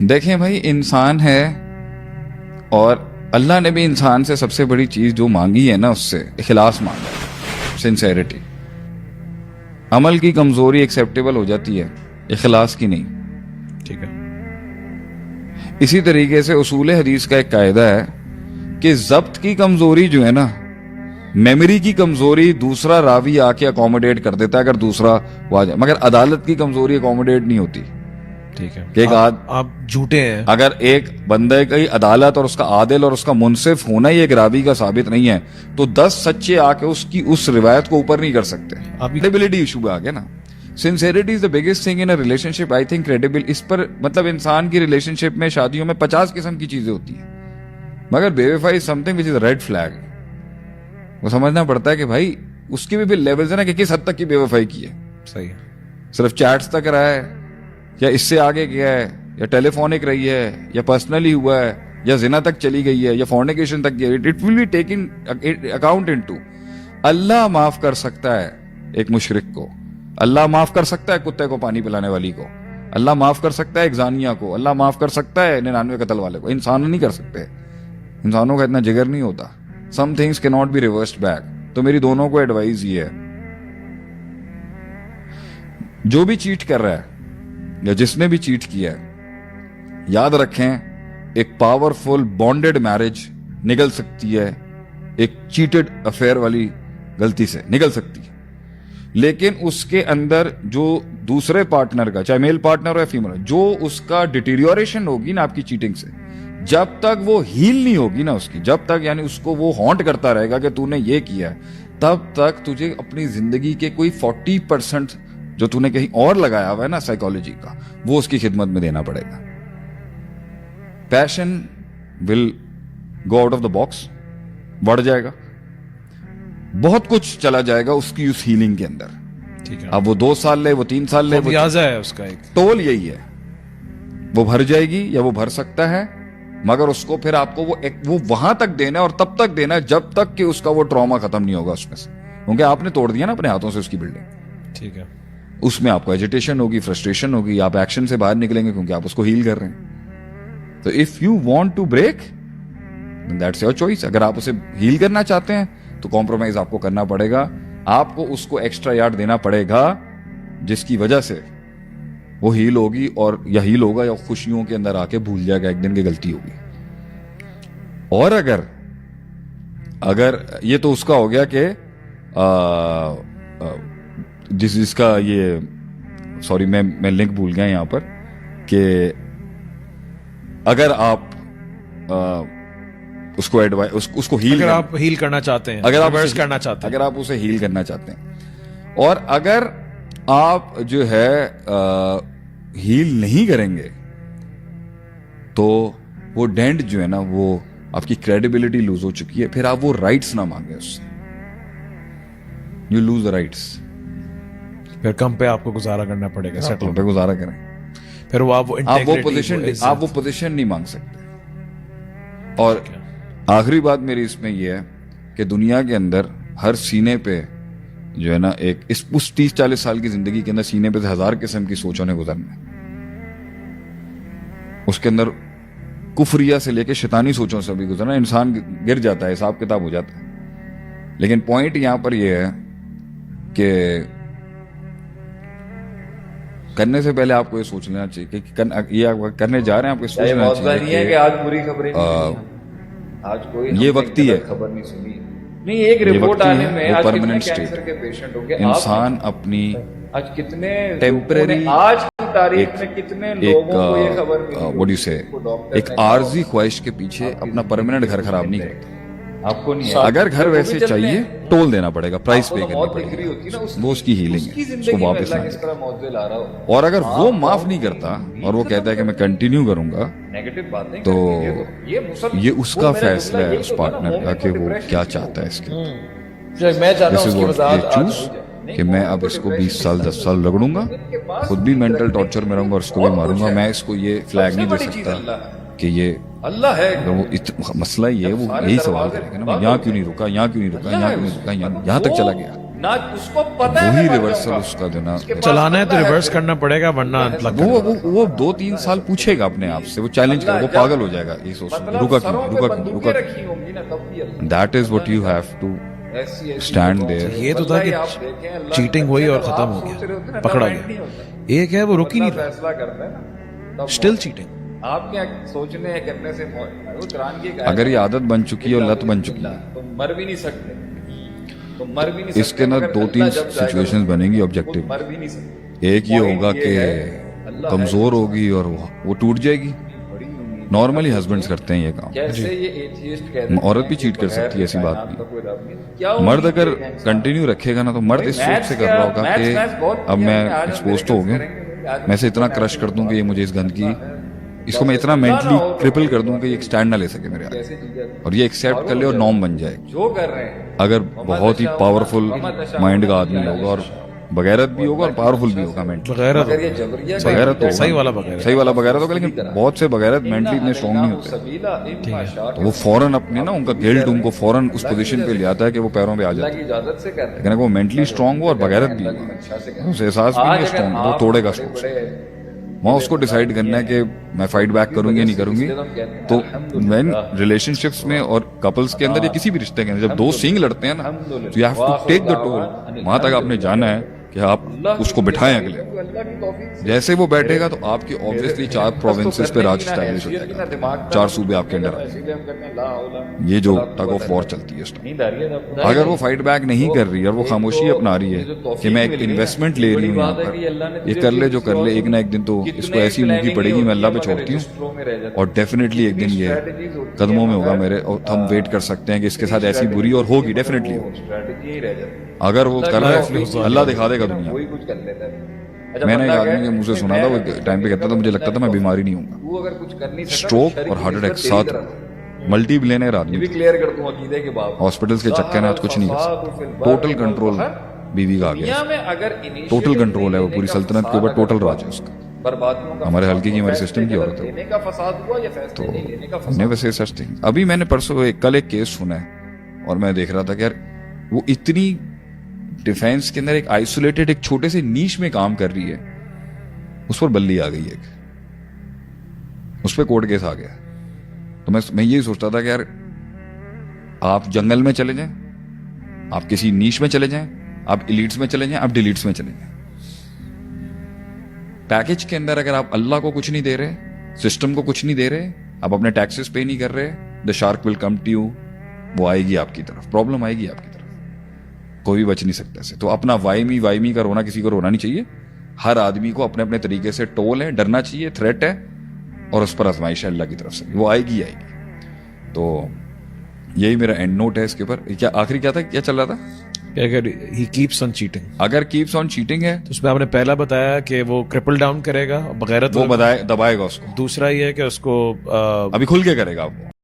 देखें भाई, इंसान है और अल्लाह ने भी इंसान से सबसे बड़ी चीज जो मांगी है ना, उससे इखलास मांगा है, सिंसेरिटी। अमल की कमजोरी एक्सेप्टेबल हो जाती है, इखलास की नहीं। ठीक है। इसी तरीके से उसूल हदीस का एक कायदा है कि जब्त की कमजोरी जो है ना, मेमोरी की कमजोरी दूसरा रावी आके अकोमोडेट कर देता है अगर दूसरा वो आ जाए, मगर अदालत की कमजोरी अकोमोडेट नहीं होती। ठीक है। कि एक आप झूठे हैं। अगर एक बंदे की अदालत और उसका आदिल और उसका मुनसिफ होना ही एक रावी का साबित नहीं है, तो 10 सच्चे आके उसकी उस रिवायत को ऊपर नहीं कर सकते। क्रेडिबिलिटी इशू आ गया ना। Sincerity is the biggest thing in a relationship. I think credible, इस पर मतलब इंसान की रिलेशनशिप में, शादियों में 50 किस्म की चीजें होती हैं, मगर बेवफाई is something which is red flag. वो समझना पड़ता है कि भाई उसकी भी फिर लेवल्स है ना, कि किस हद तक की बेवफाई की है। सही है। सिर्फ चैट्स तक रहा है, या इससे आगे गया है, या टेलीफोनिक रही है, या पर्सनली हुआ है, या जिना तक चली गई है, या फॉर्निकेशन तक गई। It will be taking account into. अल्लाह माफ कर सकता है एक मुशरिक को, अल्लाह माफ कर सकता है कुत्ते को पानी पिलाने वाली को, अल्लाह माफ कर सकता है एक जानिया को, अल्लाह माफ कर सकता है 99 कत्ल वाले को। इंसान नहीं कर सकते, इंसानों का इतना जिगर नहीं होता। Some things can not be reversed back. तो मेरी दोनों को एडवाइस ये है, जो भी चीट कर रहा है या जिसने भी चीट किया है, याद रखें एक पावरफुल बॉन्डेड मैरिज निकल सकती है एक चीटेड अफेयर वाली गलती से निकल सकती है, लेकिन उसके अंदर जो दूसरे पार्टनर का, चाहे मेल पार्टनर हो या फीमेल, जो उसका डिटीरियोरेशन होगी ना आपकी चीटिंग से, जब तक वो हील नहीं होगी ना उसकी, जब तक यानी उसको वो हॉन्ट करता रहेगा कि तूने ये किया है, तब तक तुझे अपनी जिंदगी के कोई 40% जो तूने कहीं और लगाया हुआ है ना साइकोलॉजी का, वो उसकी खिदमत में देना पड़ेगा। Passion will go out of the box, बढ़ जाएगा, बहुत कुछ चला जाएगा उसकी उस हीलिंग के अंदर। ठीक है। अब वो 2 साल ले, वो 3 साल ले, वो व्याजा है उसका एक टोल यही है, वो भर जाएगी या वो भर सकता है, मगर उसको फिर आपको वो वहां तक देना है और तब तक देना है जब तक कि उसका वो ट्रॉमा खत्म नहीं होगा उसमें से, क्योंकि आपने तोड़ दिया ना अपने हाथों से उसकी बिल्डिंग। ठीक है। उसमें आपको एजिटेशन होगी, फ्रस्ट्रेशन होगी, आप एक्शन से बाहर निकलेंगे क्योंकि आप उसको हील कर रहे हैं। तो if you want to break, that's your choice. अगर आप उसे हील करना चाहते हैं तो कॉम्प्रोमाइज आपको करना पड़ेगा, आपको उसको एक्स्ट्रा यार्ड देना पड़ेगा, जिसकी वजह से वो हील होगी, और या हील होगा या खुशियों के अंदर आके भूल जाएगा एक दिन की गलती होगी। और अगर ये तो उसका हो गया कि जिसका ये, सॉरी मैं लिंक भूल गया यहां पर, कि अगर आप उसको एडवाइस उसको हील, अगर आप हील करना चाहते हैं, अगर आप रिवर्स करना चाहते हैं, अगर आप उसे हील करना चाहते हैं, और अगर आप जो है हील नहीं करेंगे, तो वो डेंट जो है ना, वो आपकी क्रेडिबिलिटी लूज हो चुकी है। फिर आप वो राइट्स ना मांगे उससे, यू लूज द राइट्स। फिर कम पे आपको गुजारा करना पड़ेगा, सेटल पे गुजारा करें, फिर वो आप वो पोजीशन नहीं मांग सकते। और आखिरी बात मेरी इसमें यह है कि दुनिया के अंदर हर सीने पे जो है ना, एक उस 30-40 साल की जिंदगी के अंदर सीने पे 1000 किस्म की सोचों ने गुजरना है। उसके अंदर कुफरिया से लेके शैतानी सोचों से भी गुजरना। इंसान गिर जाता है, हिसाब किताब हो जाता है। लेकिन पॉइंट यहां पर यह है कि करने से पहले आपको ये सोच लेना चाहिए कि ये करने जा रहे हैं, आपको सोच लेना चाहिए कि आज बुरी खबरें आज कोई ये वक्त ही है, खबर नहीं सुनी, नहीं एक रिपोर्ट आने में आज कितने कैंसर के पेशेंट हो गए। इंसान अपनी आज कितने टेम्परेरी, आज की तारीख में कितने लोगों को ये खबर मिली, व्हाट यू से, एक आर्जी ख्वाहिश के पीछे अपना परमानेंट घर खराब नहीं करता। आपको नहीं, अगर घर वैसे चाहिए टोल देना पड़ेगा, प्राइस पे करनी पड़ेगी, वो उसकी हीलिंग है, उसको वापस लाना। और अगर वो माफ नहीं करता और वो कहता है कि मैं कंटिन्यू करूंगा, नेगेटिव बातें, तो ये उसका फैसला है उस पार्टनर का कि वो क्या चाहता है इसके। मैं चाहता हूं चूज कि मैं अब इसको 20 साल 10 साल रगड़ूंगा, खुद भी मेंटल टॉर्चर में रहूंगा और उसको भी मारूंगा। मैं इसको ये फ्लैग नहीं दे सकता कि ये अल्लाह है। अगर वो मसला ये है, वो यही सवाल करेगा ना, यहाँ क्यों नहीं रुका, यहाँ क्यों नहीं रुका, यहाँ क्यों नहीं रुका, यहाँ तक चला गया। ना उसको पता है वही मैं मर रिवर्सल जाऊंगा। उसका देना उसके पास चलाना है तो अल्लाह रिवर्स करना पड़ेगा, वरना लग वो 2-3 साल पूछेगा अपने आप से, वो चैलेंज करेगा, वो अल्लाह पागल हो जाएगा ये सोच के, मतलब रुका सरों क्यों, पे रुका क्यों, बंदूकें रुका रखी होंगी ना तब भी अल्लाह। That is what you have to ऐसी ऐसी Stand दुआओं there. से ये तो था वल्लाही कि आप देखें, अल्लाह चीटिंग की हुई और कसम, खत्म आप हो सोच रहे होते गया, ना, पकड़ा तब नहीं गया। होता। एक है वो रुक ही नहीं बंदा रहा, फैसला करता है ना तब स्टिल होता है। चीटिंग। आप क्या सोचने करने से वो कुरान की एक आयत अगर ये है, आदत बन चुकी है और लत बन चुकी है, तो मर भी नहीं सकते, तो मर भी नहीं सकते। इसके ना मगर 2-3 अल्लाह जब जाएगा सिचुएशंस तो बनेंगी वो ऑब्जेक्टिव। मर भी नहीं सकते। एक ये Point होगा ये कि है, अल्लाह कमजोर है, होगी और वो टूट जाएगी। बड़ी उम्मीद। नॉर्मली हस्बैंड्स करते हैं ये काम। कैसे ये एथियस्ट कहते हैं औरत भी कि चीट कर बगैर सकती है, ऐसी बात कायनात नहीं। का कोई रब नहीं। क्या मर्द उम्मीद अगर है इंसान? कंटिन्यू रखेगा ना तो मर्द इस सोच से कर रहा होगा कि अब मैं एक्सपोज तो हो गया, मैं इसे इतना क्रश कर दूं कि ये मुझे इस गंदगी, इसको मैं इतना मेंटली क्रिपल कर दूं कि ये एक स्टैंड ना ले सके मेरे आगे, कैसे चीजें और ये एक्सेप्ट कर ले और नॉर्म बन जाए। जो कर रहे हैं अगर बहुत ही पावरफुल माइंड का आदमी होगा और बगैरत भी होगा और पावरफुल भी होगा मेंटली, बगैरत अगर ये जबरिया बगैरत तो होगा। सही वाला बगैरत। सही वाला बगैरत होगा, लेकिन बहुत से बगैरत मेंटली इतने स्ट्रांग नहीं होते, सबीला इम्मा शाह तो वो फौरन अपने ना उनका गिल्ट उनको फौरन उस पोजीशन पे ले आता है कि वो पैरों पे आ अल्लाह जाते की हैं। इजाजत से कर रहे हैं। लेकिन अगर वो मेंटली स्ट्रांग हो और बगैरत भी हो, उसे एहसास भी नहीं है स्ट्रांग, वो तोड़ेगा सोच। वहाँ उसको डिसाइड करना है कि मैं फाइट बैक करूंगी या नहीं करूंगी। तो मैं रिलेशनशिप्स में और कपल्स के अंदर या किसी भी रिश्ते के अंदर जब दो सिंग लड़ते हैं ना, तो you have to take the toll. वहां तक आपने जाना है कि आप उसको बिठाएं अगले। जैसे वो बैठेगा तो आपकी ऑब्वियसली 4 प्रोविंसेस पे राज स्टैब्लिश हो जाएगा, 4 सूबे आपके अंडर आ जाएंगे। ये जो टग ऑफ वॉर चलती है इस टाइम, अगर वो फाइट बैक नहीं कर रही और वो खामोशी अपना रही है कि मैं एक इन्वेस्टमेंट ले रही हूँ यहाँ पर, ये कर ले जो कर ले, एक ना एक दिन तो इसको ऐसी मुंह की पड़ेगी, मैं अल्लाह पे छोड़ती हूँ और डेफिनेटली एक दिन ये कदमों में होगा मेरे, और हम वेट कर सकते हैं कि इसके साथ ऐसी बुरी और होगी, डेफिनेटली होगी। स्ट्रेटजी ही रह जाती है। अगर वो कर रहा है अल्लाह दिखा देगा दुनिया। वही कुछ कर लेता है। अच्छा, मैंने एक बंदा आदमी कहे, के मुंह से सुना था, वो टाइम पे कहता था मुझे लगता था मैं बीमारी नहीं हूँ। तू अगर कुछ कर नहीं सकता, स्ट्रोक तो और हार्ट शरीक अटैक तेरी साथ, तरफ। मल्टी बिलियनर ये आदमी भी थे। क्लियर कर दूं अकीदे के बाद। हॉस्पिटल्स के चक्कर में आज कुछ नहीं कर सकते, टोटल कंट्रोल बीवी का आ गया, दुनिया में अगर टोटल कंट्रोल है, वो पूरी सल्तनत के ऊपर टोटल राज है उसका। बर्बादियों का हमारे फसाद हल्के की हुआ, हमारे फैसले सिस्टम की गलत औरत है। लेने का फसाद हुआ या फैसले नहीं लेने का फसाद। Never say such thing. अभी मैंने परसों कल एक केस सुना है और मैं देख रहा था कि यार वो इतनी डिफेंस के अंदर एक आइसोलेटेड एक छोटे से नीश में काम कर रही है, उस पर बल्ली आ गई, एक उस पर कोर्ट केस आ गया। तो मैं यही सोचता था कि यार आप जंगल में चले जाएं, आप किसी नीश में चले जाएं, आप इलीट्स में चले जाएं, आप डिलीट्स में चले जाएं, पैकेज के अंदर अगर आप अल्लाह को कुछ नहीं दे रहे, सिस्टम को कुछ नहीं दे रहे, आप अपने टैक्सेस पे नहीं कर रहे, the shark will come to you. वो आएगी आपकी तरफ, प्रॉब्लम आएगी आपकी तरफ, कोई भी बच नहीं सकता से। तो अपना वाइमी का रोना किसी को रोना नहीं चाहिए। हर आदमी को अपने अपने तरीके से टोल है, डरना चाहिए, थ्रेट है, और उस पर आजमाइश है अल्लाह की तरफ से, वो आएगी ही आएगी। तो यही मेरा एंड नोट है इसके ऊपर। क्या आखिरी क्या था, क्या चल रहा था? अगर ही कीप्स ऑन चीटिंग, अगर कीप्स ऑन चीटिंग है तो उसमें आपने पहला बताया कि वो क्रिपल डाउन करेगा बगैरत, वो दबाएगा उसको। दूसरा ये है कि उसको अभी खुल के करेगा वो।